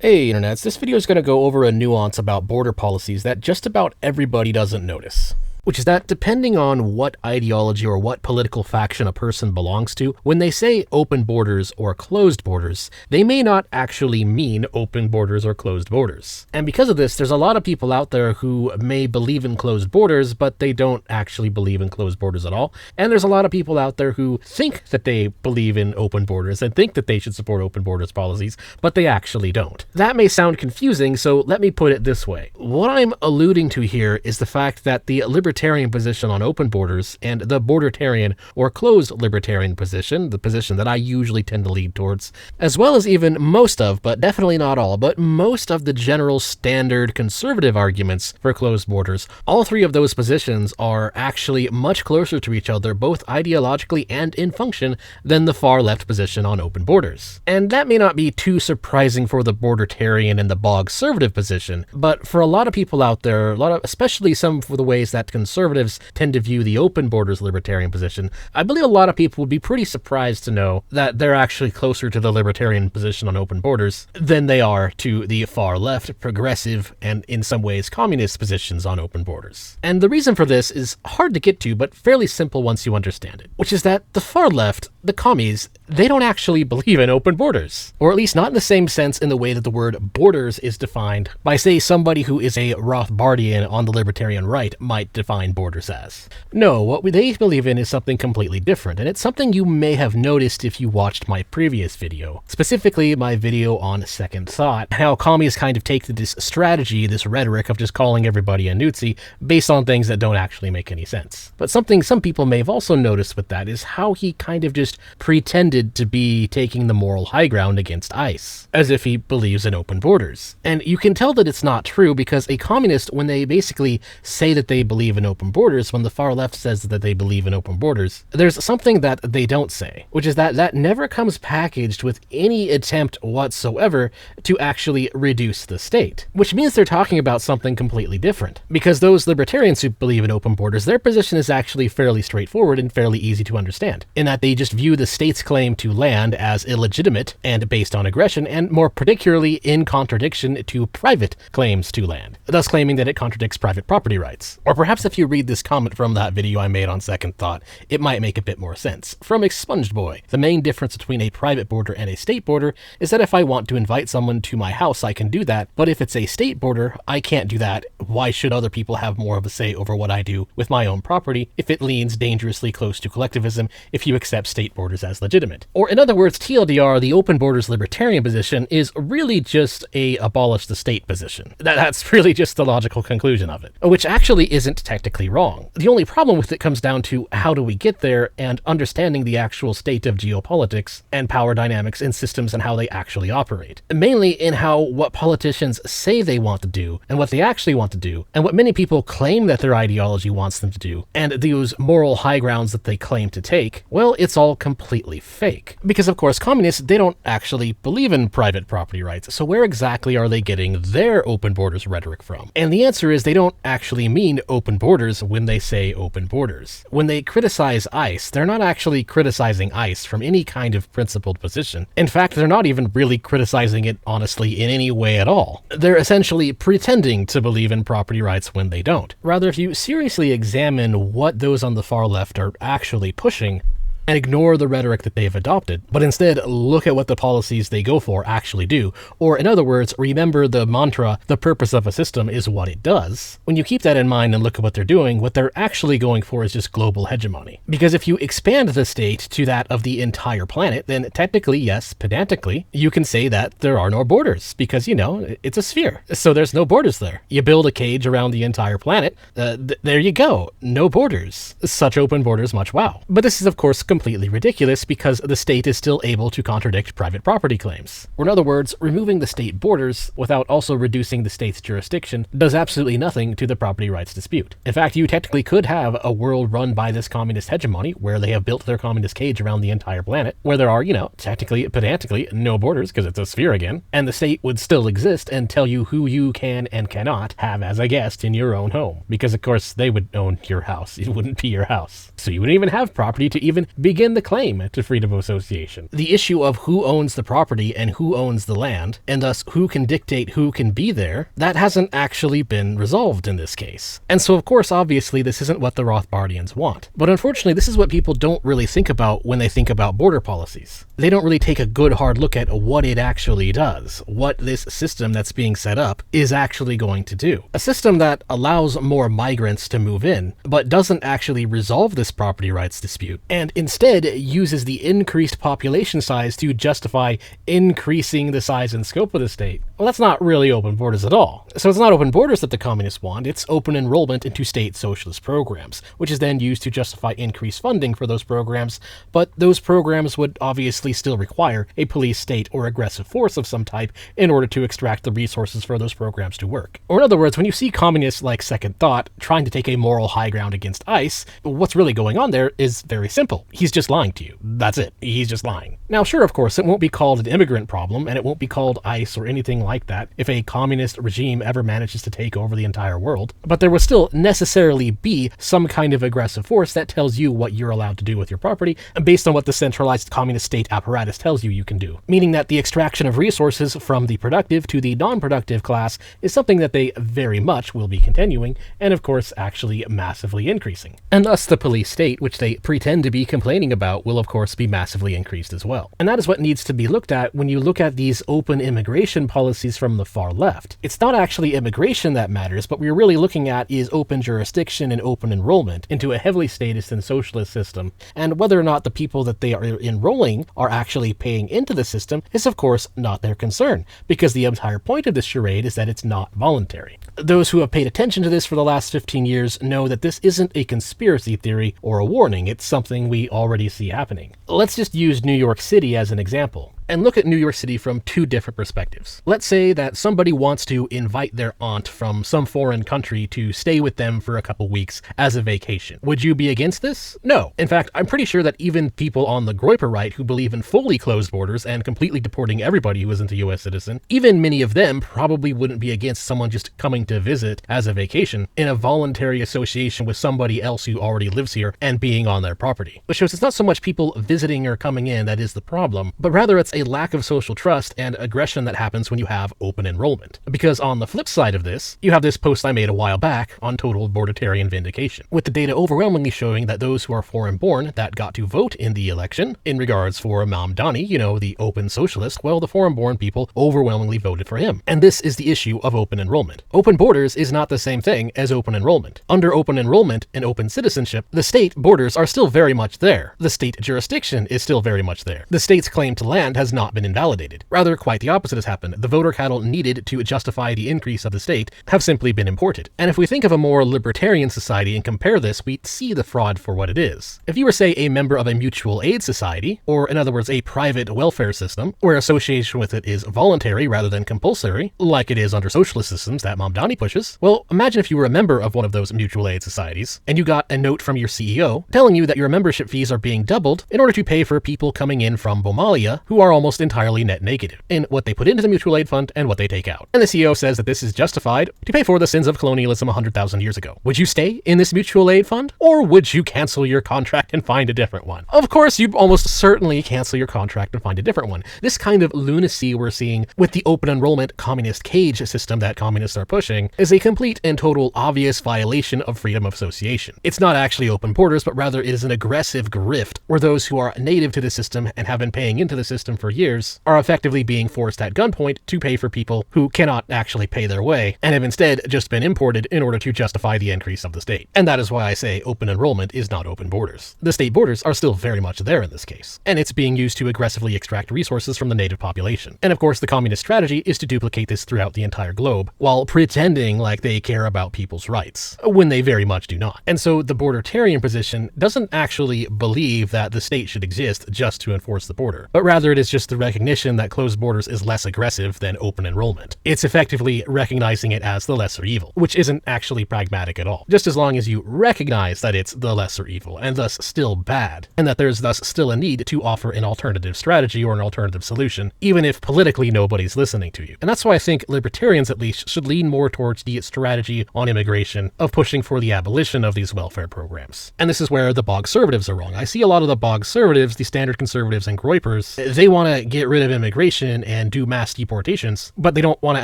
Hey internets, this video is going to go over a nuance about border policies that just about everybody doesn't notice. Which is that depending on what ideology or what political faction a person belongs to, when they say open borders or closed borders, they may not actually mean open borders or closed borders. And because of this, there's a lot of people out there who may believe in closed borders, but they don't actually believe in closed borders at all. And there's a lot of people out there who think that they believe in open borders and think that they should support open borders policies, but they actually don't. That may sound confusing, so let me put it this way. What I'm alluding to here is the fact that the libertarian position on open borders and the bordertarian or closed libertarian position, the position that I usually tend to lead towards, as well as even most of, but definitely not all, but most of the general standard conservative arguments for closed borders, all three of those positions are actually much closer to each other, both ideologically and in function, than the far left position on open borders. And that may not be too surprising for the bordertarian and the bog-servative position, but for a lot of people out there, especially some for the ways that conservatives tend to view the open borders libertarian position, I believe a lot of people would be pretty surprised to know that they're actually closer to the libertarian position on open borders than they are to the far left, progressive, and in some ways communist positions on open borders. And the reason for this is hard to get to, but fairly simple once you understand it, which is that the far left, the commies, they don't actually believe in open borders, or at least not in the same sense in the way that the word borders is defined by, say, somebody who is a Rothbardian on the libertarian right might define borders as. No, what they believe in is something completely different, and it's something you may have noticed if you watched my previous video, specifically my video on second thought, how commies kind of take this strategy, this rhetoric of just calling everybody a Nazi based on things that don't actually make any sense. But something some people may have also noticed with that is how he kind of just pretended to be taking the moral high ground against ICE, as if he believes in open borders. And you can tell that it's not true because a communist, when they basically say that they believe in open borders, when the far left says that they believe in open borders, there's something that they don't say, which is that never comes packaged with any attempt whatsoever to actually reduce the state, which means they're talking about something completely different. Because those libertarians who believe in open borders, their position is actually fairly straightforward and fairly easy to understand, in that they just view the state's claim to land as illegitimate and based on aggression, and more particularly in contradiction to private claims to land, thus claiming that it contradicts private property rights. Or perhaps if you read this comment from that video I made on second thought, it might make a bit more sense. From Expunged Boy, the main difference between a private border and a state border is that if I want to invite someone to my house, I can do that, but if it's a state border, I can't do that. Why should other people have more of a say over what I do with my own property if it leans dangerously close to collectivism if you accept state borders as legitimate? Or in other words, TLDR, the open borders libertarian position is really just a abolish the state position. That's really just the logical conclusion of it, which actually isn't technically wrong. The only problem with it comes down to how do we get there and understanding the actual state of geopolitics and power dynamics in systems and how they actually operate. Mainly in how what politicians say they want to do and what they actually want to do and what many people claim that their ideology wants them to do and those moral high grounds that they claim to take, well, it's all completely fake. Because of course, communists, they don't actually believe in private property rights, so where exactly are they getting their open borders rhetoric from? And the answer is they don't actually mean open borders when they say open borders. When they criticize ICE, they're not actually criticizing ICE from any kind of principled position. In fact, they're not even really criticizing it honestly in any way at all. They're essentially pretending to believe in property rights when they don't. Rather, if you seriously examine what those on the far left are actually pushing, and ignore the rhetoric that they've adopted, but instead look at what the policies they go for actually do. Or in other words, remember the mantra, the purpose of a system is what it does. When you keep that in mind and look at what they're doing, what they're actually going for is just global hegemony. Because if you expand the state to that of the entire planet, then technically, yes, pedantically, you can say that there are no borders, because, you know, it's a sphere, so there's no borders there. You build a cage around the entire planet, there you go, no borders. Such open borders, much wow. But this is, of course, completely ridiculous because the state is still able to contradict private property claims. Or in other words, removing the state borders without also reducing the state's jurisdiction does absolutely nothing to the property rights dispute. In fact, you technically could have a world run by this communist hegemony where they have built their communist cage around the entire planet, where there are, you know, technically, pedantically, no borders because it's a sphere again, and the state would still exist and tell you who you can and cannot have as a guest in your own home. Because of course they would own your house. It wouldn't be your house. So you wouldn't even have property to even begin the claim to freedom of association. The issue of who owns the property and who owns the land, and thus who can dictate who can be there, that hasn't actually been resolved in this case. And so of course, obviously, this isn't what the Rothbardians want. But unfortunately, this is what people don't really think about when they think about border policies. They don't really take a good hard look at what it actually does, what this system that's being set up is actually going to do. A system that allows more migrants to move in, but doesn't actually resolve this property rights dispute, and instead uses the increased population size to justify increasing the size and scope of the state. Well, that's not really open borders at all. So it's not open borders that the communists want, it's open enrollment into state socialist programs, which is then used to justify increased funding for those programs, but those programs would obviously still require a police state or aggressive force of some type in order to extract the resources for those programs to work. Or in other words, when you see communists like Second Thought trying to take a moral high ground against ICE, what's really going on there is very simple. He's just lying to you. That's it. He's just lying. Now, sure, of course, it won't be called an immigrant problem, and it won't be called ICE or anything like that if a communist regime ever manages to take over the entire world, but there will still necessarily be some kind of aggressive force that tells you what you're allowed to do with your property, based on what the centralized communist state apparatus tells you can do. Meaning that the extraction of resources from the productive to the non-productive class is something that they very much will be continuing, and of course actually massively increasing. And thus the police state, which they pretend to be complaining about, will of course be massively increased as well. And that is what needs to be looked at when you look at these open immigration policies from the far left. It's not actually immigration that matters, but what we're really looking at is open jurisdiction and open enrollment into a heavily statist and socialist system, and whether or not the people that they are enrolling are actually paying into the system is of course not their concern, because the entire point of this charade is that it's not voluntary. Those who have paid attention to this for the last 15 years know that this isn't a conspiracy theory or a warning, it's something we already see happening. Let's just use New York City as an example, and look at New York City from two different perspectives. Let's say that somebody wants to invite their aunt from some foreign country to stay with them for a couple weeks as a vacation. Would you be against this? No. In fact, I'm pretty sure that even people on the Groyper right who believe in fully closed borders and completely deporting everybody who isn't a US citizen, even many of them probably wouldn't be against someone just coming to visit as a vacation in a voluntary association with somebody else who already lives here and being on their property. Which shows it's not so much people visiting or coming in that is the problem, but rather it's a lack of social trust and aggression that happens when you have open enrollment. Because on the flip side of this, you have this post I made a while back on total bordertarian vindication, with the data overwhelmingly showing that those who are foreign-born that got to vote in the election, in regards for Mamdani, you know, the open socialist, well, the foreign-born people overwhelmingly voted for him. And this is the issue of open enrollment. Open borders is not the same thing as open enrollment. Under open enrollment and open citizenship, the state borders are still very much there. The state jurisdiction is still very much there. The state's claim to land has not been invalidated. Rather, quite the opposite has happened. The voter cattle needed to justify the increase of the state have simply been imported. And if we think of a more libertarian society and compare this, we see the fraud for what it is. If you were, say, a member of a mutual aid society, or in other words, a private welfare system, where association with it is voluntary rather than compulsory, like it is under socialist systems that Mamdani pushes, well, imagine if you were a member of one of those mutual aid societies, and you got a note from your CEO telling you that your membership fees are being doubled in order to pay for people coming in from Somalia who are almost entirely net negative in what they put into the mutual aid fund and what they take out. And the CEO says that this is justified to pay for the sins of colonialism 100,000 years ago. Would you stay in this mutual aid fund, or would you cancel your contract and find a different one? Of course, you almost certainly cancel your contract and find a different one. This kind of lunacy we're seeing with the open enrollment communist cage system that communists are pushing is a complete and total obvious violation of freedom of association. It's not actually open borders, but rather it is an aggressive grift where those who are native to the system and have been paying into the system for years are effectively being forced at gunpoint to pay for people who cannot actually pay their way and have instead just been imported in order to justify the increase of the state. And that is why I say open enrollment is not open borders. The state borders are still very much there in this case, and it's being used to aggressively extract resources from the native population. And of course, the communist strategy is to duplicate this throughout the entire globe while pretending like they care about people's rights, when they very much do not. And so the bordertarian position doesn't actually believe that the state should exist just to enforce the border, but rather it is just the recognition that closed borders is less aggressive than open enrollment. It's effectively recognizing it as the lesser evil, which isn't actually pragmatic at all. Just as long as you recognize that it's the lesser evil, and thus still bad, and that there's thus still a need to offer an alternative strategy or an alternative solution, even if politically nobody's listening to you. And that's why I think libertarians, at least, should lean more towards the strategy on immigration of pushing for the abolition of these welfare programs. And this is where the bog-servatives are wrong. I see a lot of the bog-servatives, the standard conservatives and groypers, they want to get rid of immigration and do mass deportations, but they don't want to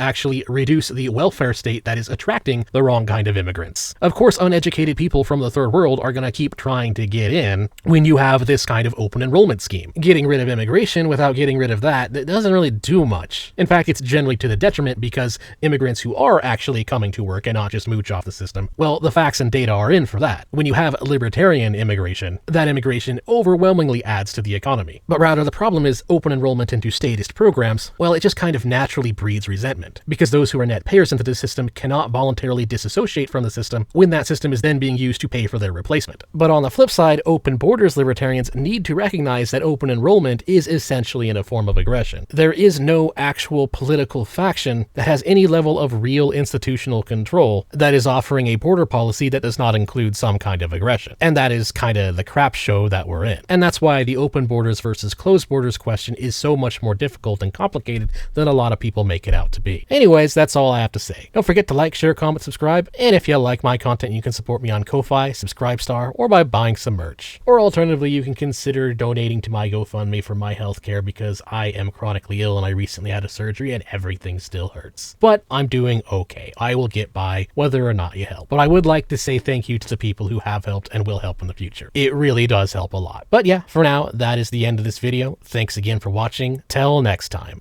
actually reduce the welfare state that is attracting the wrong kind of immigrants. Of course, uneducated people from the third world are going to keep trying to get in when you have this kind of open enrollment scheme. Getting rid of immigration without getting rid of that doesn't really do much. In fact, it's generally to the detriment, because immigrants who are actually coming to work and not just mooch off the system, well, the facts and data are in for that. When you have libertarian immigration, that immigration overwhelmingly adds to the economy. But rather, the problem is open enrollment into statist programs, well, it just kind of naturally breeds resentment, because those who are net payers into the system cannot voluntarily disassociate from the system when that system is then being used to pay for their replacement. But on the flip side, open borders libertarians need to recognize that open enrollment is essentially in a form of aggression. There is no actual political faction that has any level of real institutional control that is offering a border policy that does not include some kind of aggression. And that is kind of the crap show that we're in. And that's why the open borders versus closed borders question is so much more difficult and complicated than a lot of people make it out to be. Anyways, that's all I have to say. Don't forget to like, share, comment, subscribe, and if you like my content, you can support me on Ko-Fi, Subscribestar, or by buying some merch. Or alternatively, you can consider donating to my GoFundMe for my healthcare, because I am chronically ill and I recently had a surgery and everything still hurts. But I'm doing okay. I will get by whether or not you help. But I would like to say thank you to the people who have helped and will help in the future. It really does help a lot. But yeah, for now, that is the end of this video. Thanks again for watching. Till next time.